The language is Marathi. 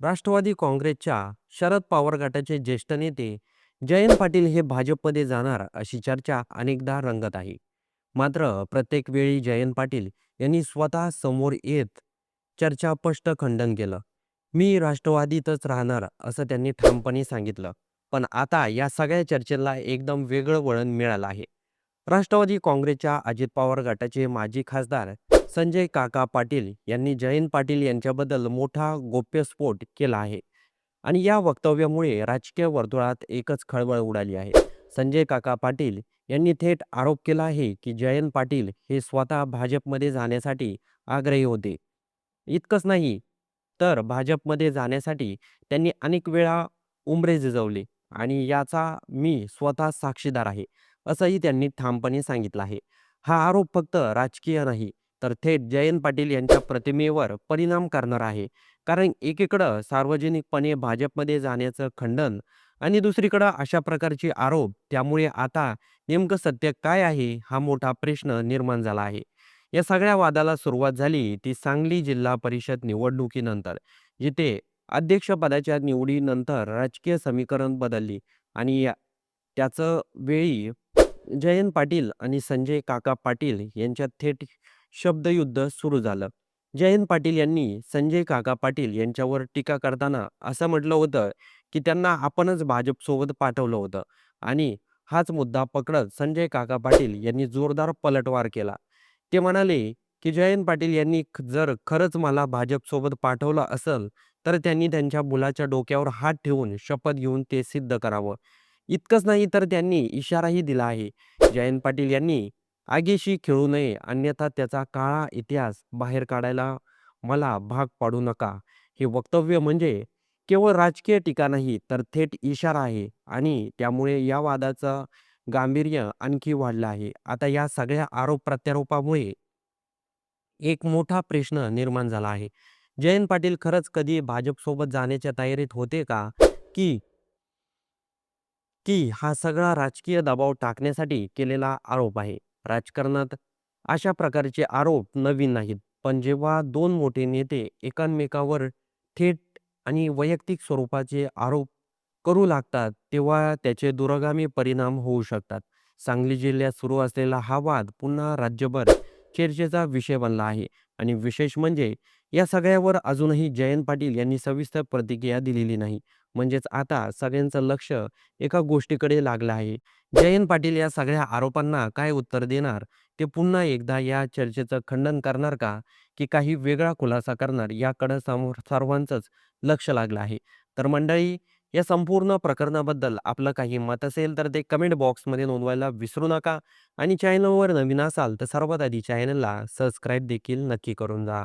राष्ट्रवादी काँग्रेसच्या शरद पवार गटाचे ज्येष्ठ नेते जयंत पाटील हे भाजपमध्ये जाणार अशी चर्चा अनेकदा रंगत आहे. मात्र प्रत्येक वेळी जयंत पाटील यांनी स्वतः समोर येत चर्चा स्पष्ट खंडन केलं. मी राष्ट्रवादीतच राहणार असं त्यांनी ठामपणे सांगितलं. पण आता या सगळ्या चर्चेला एकदम वेगळं वळण मिळालं आहे. राष्ट्रवादी काँग्रेसच्या अजित पवार गटाचे माजी खासदार संजय काका पाटील यांनी जयंत पाटील यांच्याबद्दल मोठा गौप्यस्फोट केला आहे. आणि या वक्तव्यामुळे राजकीय वर्तुळात एकच खळबळ उडाली आहे. संजय काका पाटील यांनी थेट आरोप केला आहे की जयंत पाटील हे स्वतः भाजपमध्ये जाण्यासाठी आग्रही होते. इतकंच नाही तर भाजपमध्ये जाण्यासाठी त्यांनी अनेक वेळा उंबरे झिजवले आणि याचा मी स्वतः साक्षीदार आहे, असंही त्यांनी ठामपणे सांगितलं आहे. हा आरोप फक्त राजकीय नाही, तर थेट जयंत पाटील यांच्या प्रतिमेवर परिणाम करणार आहे. कारण एकीकडं सार्वजनिकपणे भाजपमध्ये जाण्याचं खंडन आणि दुसरीकडं अशा प्रकारचे आरोप. त्यामुळे आता नेमकं सत्य काय आहे हा मोठा प्रश्न निर्माण झाला आहे. या सगळ्या वादाला सुरुवात झाली ती सांगली जिल्हा परिषद निवडणुकीनंतर, जिथे अध्यक्षपदाच्या निवडीनंतर राजकीय समीकरण बदलली आणि त्याचं वेळी जयंत पाटील आणि संजय काका पाटील यांच्यात थेट शब्दयुद्ध सुरू झालं. जयंत पाटील यांनी संजय काका पाटील यांच्यावर टीका करताना असं म्हटलं होतं की त्यांना आपणच भाजपसोबत पाठवलं होतं आणि हाच मुद्दा पकडत संजय काका पाटील यांनी जोरदार पलटवार केला. ते म्हणाले की जयंत पाटील यांनी जर खरंच मला भाजपसोबत पाठवलं असेल तर त्यांनी त्यांच्या मुलाच्या डोक्यावर हात ठेवून शपथ घेऊन ते सिद्ध करावं. इतकंच नाही तर त्यांनी इशाराही दिला आहे. जयंत पाटील यांनी आगीशी खेळू नये, अन्यथा त्याचा काळा इतिहास बाहेर काढायला मला भाग पाडू नका. हे वक्तव्य म्हणजे केवळ राजकीय टीका नाही, तर थेट इशारा आहे आणि त्यामुळे या वादाचं गांभीर्य आणखी वाढलं आहे. आता या सगळ्या आरोप प्रत्यारोपामुळे एक मोठा प्रश्न निर्माण झाला आहे. जयंत पाटील खरंच कधी भाजपसोबत जाण्याच्या तयारीत होते का? की की हा सगळा राजकीय दबाव टाकण्यासाठी केलेला आरोप आहे. राजकारणात अशा प्रकारचे आरोप नवीन नाहीत. पण जेव्हा दोन मोठे नेते एकमेकांवर थेट आणि वैयक्तिक स्वरूपाचे आरोप करू लागतात, तेव्हा त्याचे दूरगामी परिणाम होऊ शकतात. सांगली जिल्ह्यात सुरू असलेला हा वाद पुन्हा राज्यभर चर्चेचा विषय बनला आहे आणि विशेष म्हणजे या सगळ्यावर अजूनही जयंत पाटील यांनी सविस्तर प्रतिक्रिया दिलेली नाही. म्हणजेच आता सगळ्यांचं लक्ष एका गोष्टीकडे लागलं आहे. जयंत पाटील या सगळ्या आरोपांना काय उत्तर देणार? ते पुन्हा एकदा या चर्चेचं खंडन करणार का? की काही वेगळा खुलासा करणार? याकडे समोर सर्वांचंच लक्ष लागलं आहे. तर मंडळी, या संपूर्ण प्रकरणाबद्दल आपलं काही मत असेल तर ते कमेंट बॉक्समध्ये नोंदवायला विसरू नका आणि चॅनलवर नवीन असाल तर सर्वात आधी चॅनलला सबस्क्राईब देखील नक्की करून जा.